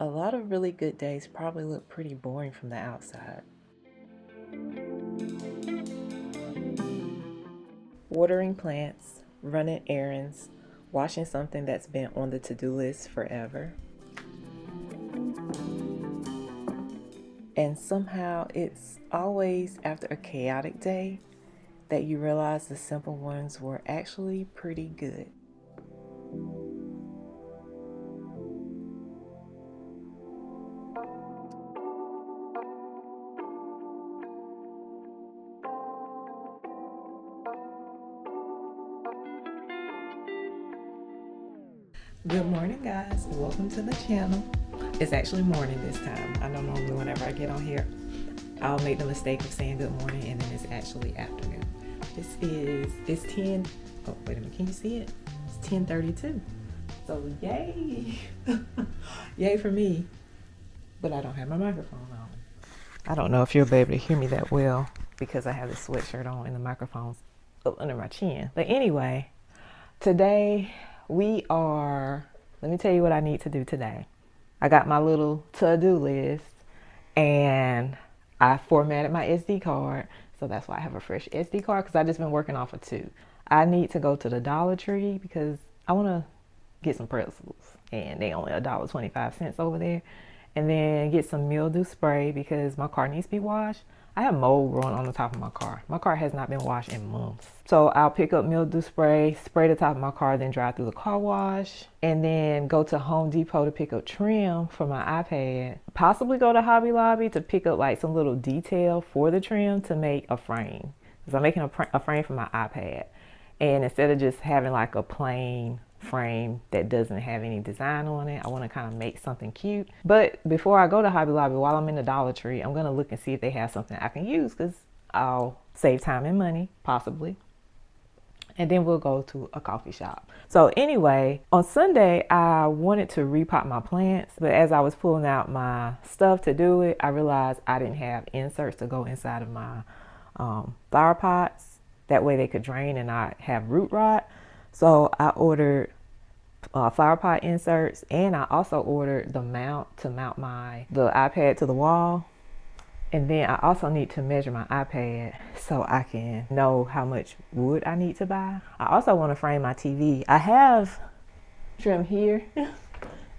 A lot of really good days probably look pretty boring from the outside. Watering plants, running errands, washing something that's been on the to-do list forever. And somehow it's always after a chaotic day that you realize the simple ones were actually pretty good. Good morning, guys. Welcome to the channel. It's actually morning this time. I know normally whenever I get on here, I'll make the mistake of saying good morning and then it's actually afternoon. It's 10, oh wait a minute, can you see it? It's 10:32. So yay. Yay for me. But I don't have my microphone on. I don't know if you'll be able to hear me that well because I have this sweatshirt on and the microphone's up under my chin. But anyway, today let me tell you what I need to do today. I got my little to-do list and I formatted my SD card. So that's why I have a fresh SD card because I've just been working off of 2. I need to go to the Dollar Tree because I want to get some pretzels and they only $1.25 over there. And then get some mildew spray because my car needs to be washed. I have mold growing on the top of my car. My car has not been washed in months. So I'll pick up mildew spray the top of my car, then drive through the car wash, and then go to Home Depot to pick up trim for my iPad. Possibly go to Hobby Lobby to pick up like some little detail for the trim to make a frame. Because I'm making a frame for my iPad. And instead of just having like a plain frame that doesn't have any design on it, I want to kind of make something cute. But before I go to Hobby Lobby, while I'm in the Dollar Tree, I'm going to look and see if they have something I can use because I'll save time and money, possibly. And then we'll go to a coffee shop. So anyway, on Sunday, I wanted to repot my plants, but as I was pulling out my stuff to do it, I realized I didn't have inserts to go inside of my flower pots. That way they could drain and not have root rot. So I ordered flower pot inserts, and I also ordered the mount to mount the iPad to the wall. And then I also need to measure my iPad so I can know how much wood I need to buy. I also want to frame my TV. I have trim here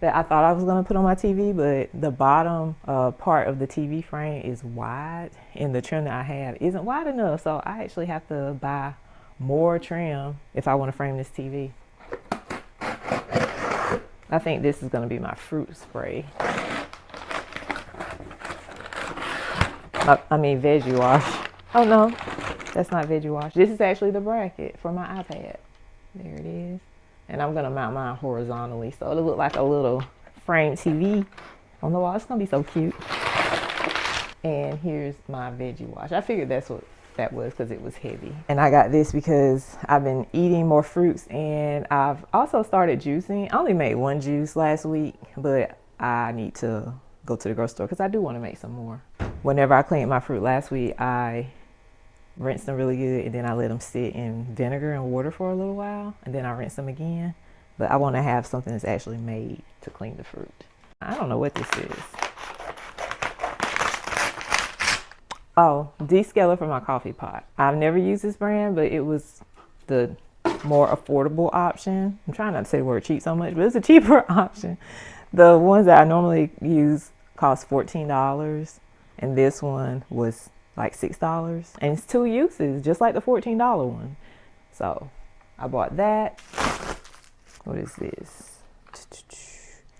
that I thought I was going to put on my TV, but the bottom part of the TV frame is wide and the trim that I have isn't wide enough. So I actually have to buy more trim if I want to frame this TV. I think this is going to be my fruit spray. I mean veggie wash. Oh no, that's not veggie wash. This is actually the bracket for my iPad. There it is. And I'm going to mount mine horizontally so it'll look like a little framed TV on the wall. It's going to be so cute. And here's my veggie wash. I figured that's what that was because it was heavy. And I got this because I've been eating more fruits and I've also started juicing. I only made one juice last week, but I need to go to the grocery store because I do want to make some more. Whenever I cleaned my fruit last week, I rinsed them really good and then I let them sit in vinegar and water for a little while and then I rinse them again. But I want to have something that's actually made to clean the fruit. I don't know what this is. Oh, descaler for my coffee pot. I've never used this brand, but it was the more affordable option. I'm trying not to say the word cheap so much, but it's a cheaper option. The ones that I normally use cost $14, and this one was like $6. And it's 2 uses, just like the $14 one. So I bought that. What is this?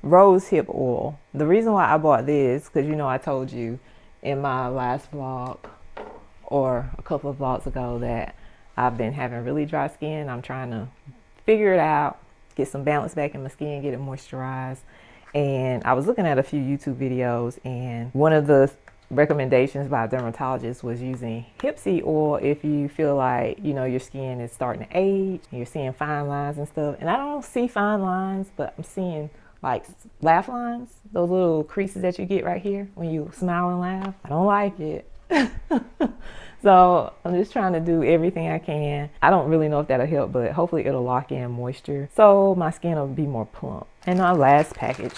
Rose hip oil. The reason why I bought this, because you know I told you in my last vlog or a couple of vlogs ago that I've been having really dry skin. I'm trying to figure it out, get some balance back in my skin, get it moisturized. And I was looking at a few YouTube videos and one of the recommendations by a dermatologist was using hip seed oil if you feel like, you know, your skin is starting to age and you're seeing fine lines and stuff. And I don't see fine lines, but I'm seeing like laugh lines, those little creases that you get right here when you smile and laugh. I don't like it. So I'm just trying to do everything I can. I don't really know if that'll help, but hopefully it'll lock in moisture so my skin will be more plump. And our last package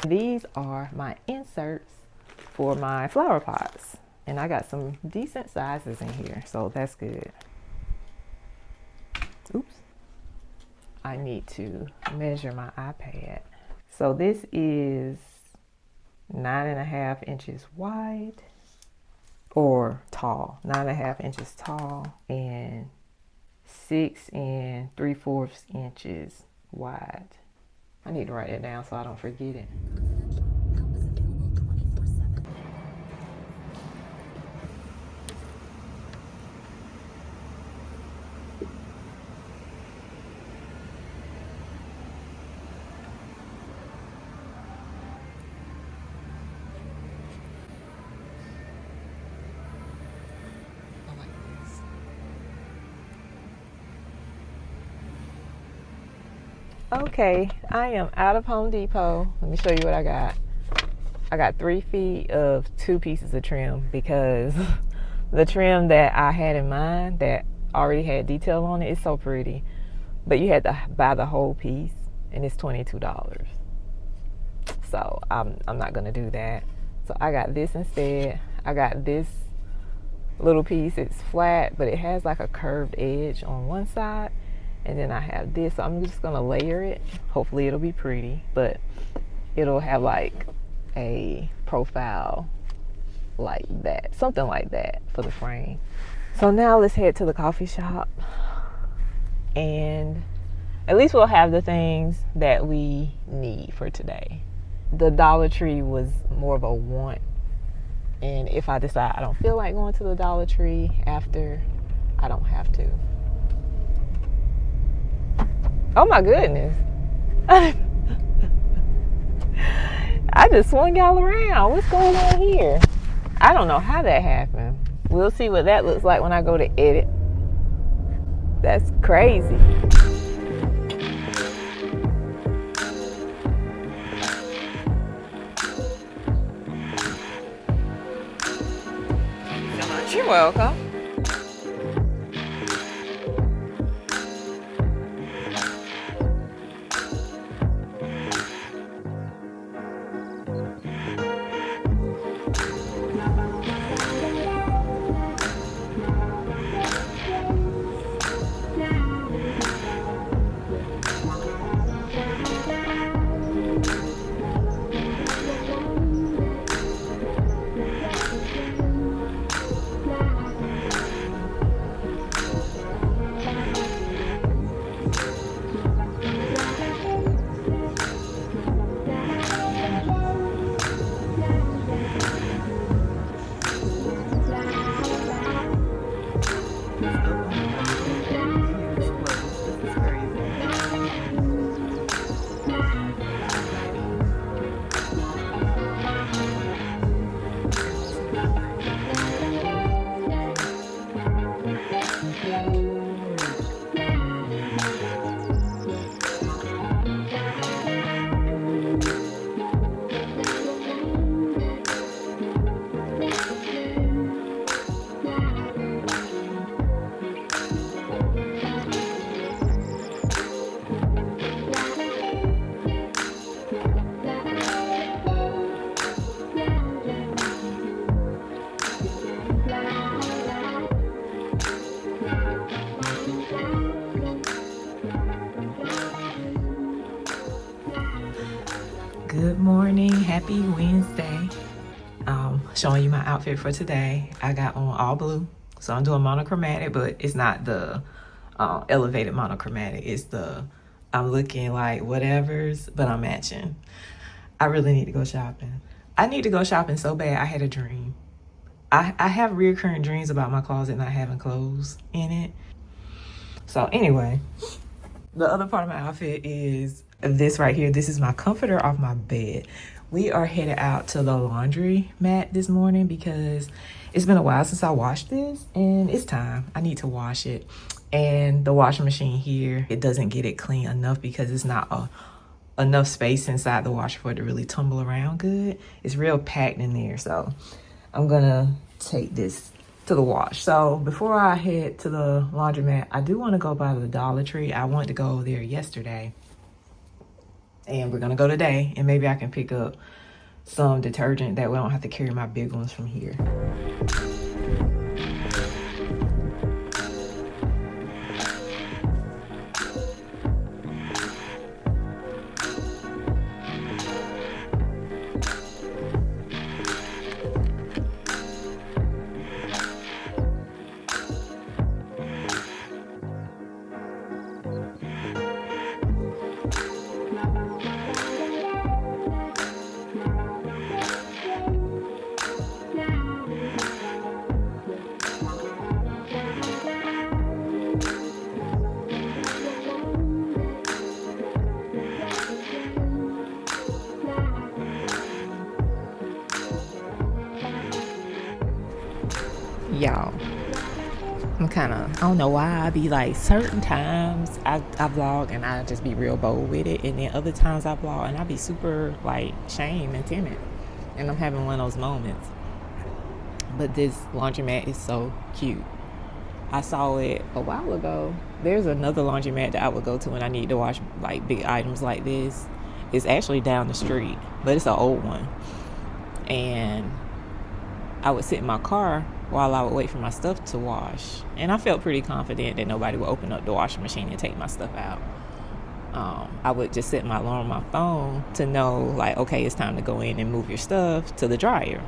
These are my inserts for my flower pots. And I got some decent sizes in here, so that's good. Oops. I need to measure my iPad. So this is 9.5 inches wide, or tall, 9.5 inches tall, and 6 3/4 inches wide. I need to write it down so I don't forget it. Okay, I am out of Home Depot. Let me show you what I got. I got 3 feet of 2 pieces of trim because the trim that I had in mind that already had detail on it is so pretty. But you had to buy the whole piece and it's $22. So I'm not gonna do that. So I got this instead. I got this little piece. It's flat, but it has like a curved edge on one side. And then I have this, so I'm just gonna layer it. Hopefully it'll be pretty, but it'll have like a profile like that, something like that for the frame. So now let's head to the coffee shop, and at least we'll have the things that we need for today. The Dollar Tree was more of a want, and if I decide I don't feel like going to the Dollar Tree after, I don't have to. Oh my goodness. I just swung y'all around. What's going on here? I don't know how that happened. We'll see what that looks like when I go to edit. That's crazy. You're welcome. Good morning, happy Wednesday. Showing you my outfit for today. I got on all blue, so I'm doing monochromatic, but it's not the elevated monochromatic. It's the I'm looking like whatevers, but I'm matching. I really need to go shopping. I need to go shopping so bad. I had a dream. I have recurring dreams about my closet not having clothes in it. So anyway, the other part of my outfit is this right here. This is my comforter off my bed. We are headed out to the laundromat this morning because it's been a while since I washed this and it's time. I need to wash it. And the washing machine here, it doesn't get it clean enough because it's not enough space inside the washer for it to really tumble around good. It's real packed in there. So I'm gonna take this to the wash. So before I head to the laundromat, I do want to go by the Dollar Tree. I wanted to go there yesterday And we're gonna go today, and maybe I can pick up some detergent that we don't have to carry my big ones from here. Y'all, I don't know why I be like, certain times I vlog and I just be real bold with it, and then other times I vlog and I be super like shame and timid, and I'm having one of those moments. But this laundromat is so cute. I saw it a while ago. There's another laundromat that I would go to when I need to wash like big items like this. It's actually down the street, but it's an old one. And I would sit in my car while I would wait for my stuff to wash. And I felt pretty confident that nobody would open up the washing machine and take my stuff out. I would just set my alarm on my phone to know, like, okay, it's time to go in and move your stuff to the dryer.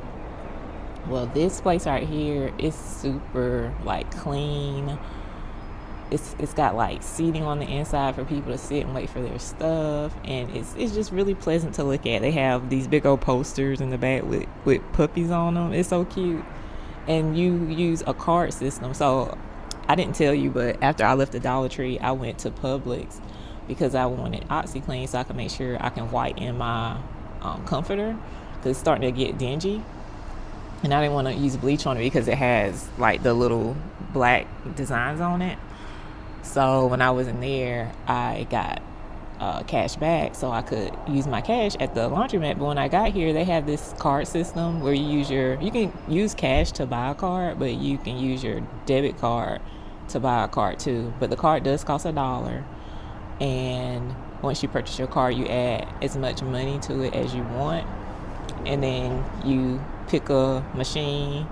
Well, this place right here is super, like, clean. It's got, like, seating on the inside for people to sit and wait for their stuff. And it's just really pleasant to look at. They have these big old posters in the back with puppies on them. It's so cute. And you use a card system. So I didn't tell you, but after I left the Dollar Tree, I went to Publix because I wanted OxyClean so I could make sure I can whiten my comforter, because it's starting to get dingy. And I didn't want to use bleach on it because it has like the little black designs on it. So when I was in there, I got cash back so I could use my cash at the laundromat. But when I got here, they have this card system where you can use cash to buy a card, but you can use your debit card to buy a card too. But the card does cost $1, and once you purchase your card, you add as much money to it as you want, and then you pick a machine,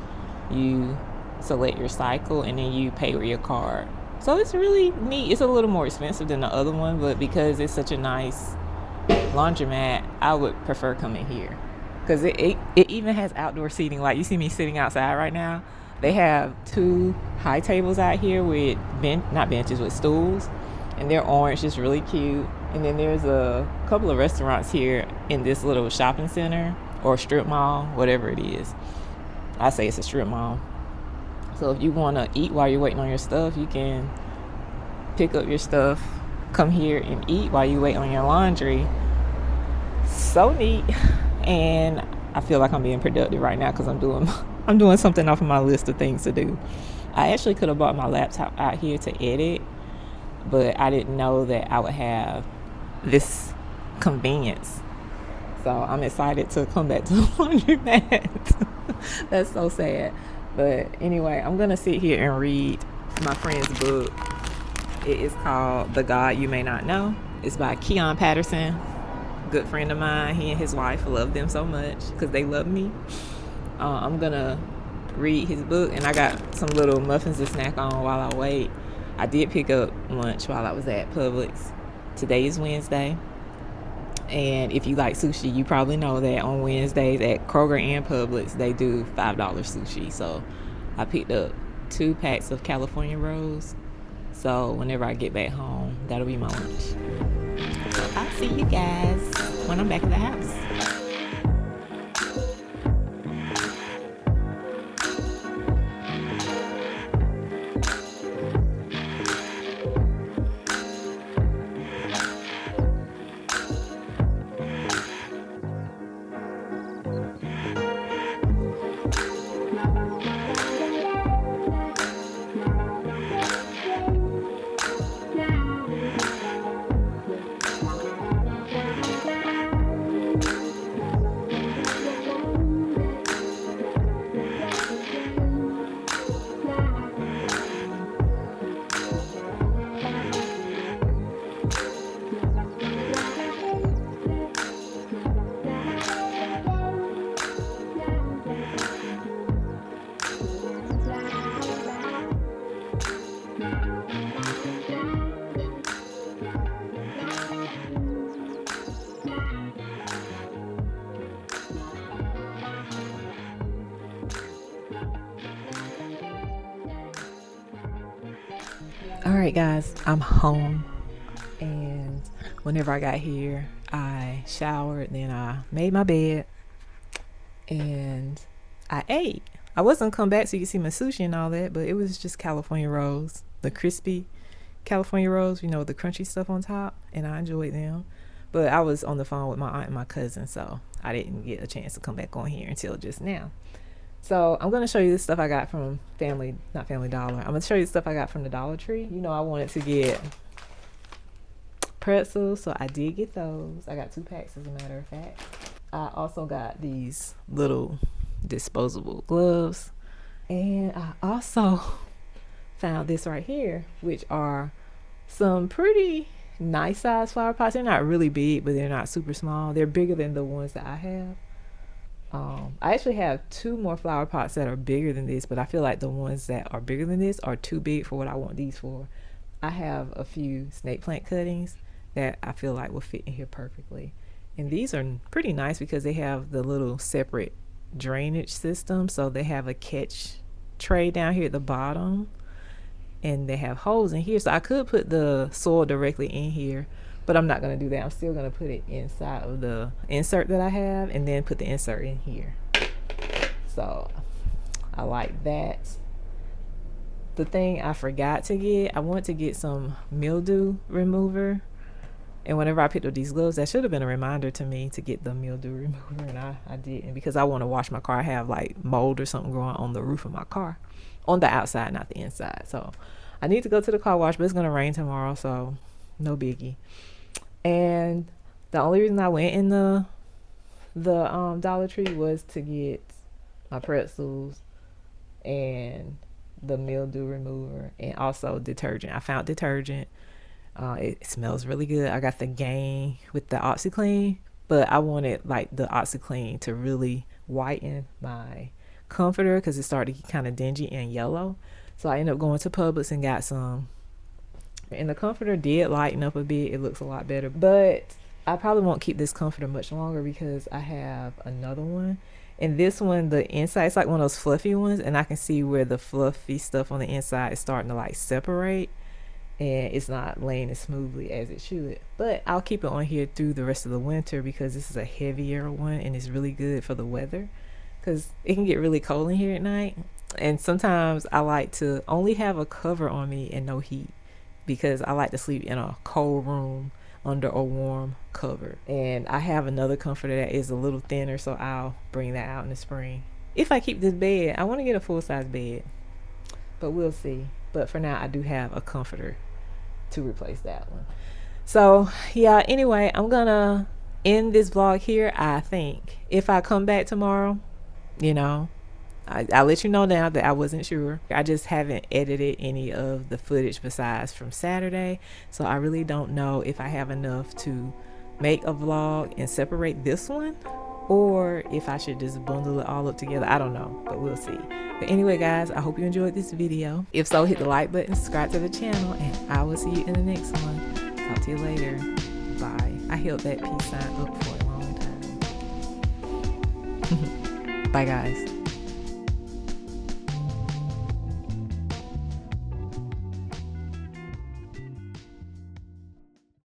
you select your cycle, and then you pay with your card. So it's really neat. It's a little more expensive than the other one, but because it's such a nice laundromat, I would prefer coming here. Because it even has outdoor seating. Like, you see me sitting outside right now. They have 2 high tables out here with, not benches, with stools. And they're orange, just really cute. And then there's a couple of restaurants here in this little shopping center or strip mall, whatever it is. I say it's a strip mall. So if you want to eat while you're waiting on your stuff, you can pick up your stuff, come here and eat while you wait on your laundry. So neat. And I feel like I'm being productive right now because I'm doing something off of my list of things to do. I actually could have brought my laptop out here to edit, but I didn't know that I would have this convenience. So I'm excited to come back to the laundromat. That's so sad. But anyway, I'm going to sit here and read my friend's book. It is called The God You May Not Know. It's by Keon Patterson, good friend of mine. He and his wife love them so much because they love me. I'm going to read his book, and I got some little muffins to snack on while I wait. I did pick up lunch while I was at Publix. Today is Wednesday. And if you like sushi, you probably know that on Wednesdays at Kroger and Publix, they do $5 sushi. So I picked up 2 packs of California rolls. So whenever I get back home, that'll be my lunch. So I'll see you guys when I'm back at the house. All right, guys, I'm home, and whenever I got here, I showered, then I made my bed, and I ate. I wasn't come back so you can see my sushi and all that, but it was just California rolls, the crispy California rolls, you know, the crunchy stuff on top, and I enjoyed them. But I was on the phone with my aunt and my cousin, so I didn't get a chance to come back on here until just now. So I'm going to show you the stuff I got from not Family Dollar. I'm going to show you the stuff I got from the Dollar Tree. You know, I wanted to get pretzels, so I did get those. I got 2 packs, as a matter of fact. I also got these little disposable gloves. And I also found this right here, which are some pretty nice size flower pots. They're not really big, but they're not super small. They're bigger than the ones that I have. I actually have 2 more flower pots that are bigger than this, but I feel like the ones that are bigger than this are too big for what I want these for. I have a few snake plant cuttings that I feel like will fit in here perfectly. And these are pretty nice because they have the little separate drainage system. So they have a catch tray down here at the bottom, and they have holes in here. So I could put the soil directly in here, but I'm not going to do that. I'm still going to put it inside of the insert that I have and then put the insert in here. So I like that. The thing I forgot to get, I want to get some mildew remover. And whenever I picked up these gloves, that should have been a reminder to me to get the mildew remover, and I didn't, because I want to wash my car. I have like mold or something growing on the roof of my car, on the outside, not the inside. So I need to go to the car wash, but it's going to rain tomorrow, so no biggie. And the only reason I went in the Dollar Tree was to get my pretzels and the mildew remover, and also detergent. I found detergent. It smells really good. I got the Gain with the OxyClean, but I wanted like the OxyClean to really whiten my comforter because it started to get kind of dingy and yellow. So I ended up going to Publix and got some. And the comforter did lighten up a bit. It looks a lot better. But I probably won't keep this comforter much longer because I have another one. And this one, the inside, it's like one of those fluffy ones. And I can see where the fluffy stuff on the inside is starting to like separate. And it's not laying as smoothly as it should. But I'll keep it on here through the rest of the winter because this is a heavier one and it's really good for the weather. Because it can get really cold in here at night. And sometimes I like to only have a cover on me and no heat, because I like to sleep in a cold room under a warm cover. And I have another comforter that is a little thinner, so I'll bring that out in the spring. If I keep this bed, I want to get a full-size bed, but we'll see. But for now, I do have a comforter to replace that one. So yeah, anyway, I'm gonna end this vlog here. I think if I come back tomorrow, you know, I'll let you know now that I wasn't sure. I just haven't edited any of the footage besides from Saturday. So I really don't know if I have enough to make a vlog and separate this one, or if I should just bundle it all up together. I don't know, but we'll see. But anyway, guys, I hope you enjoyed this video. If so, hit the like button, subscribe to the channel, and I will see you in the next one. Talk to you later. Bye. I held that peace sign up for a long time. Bye, guys.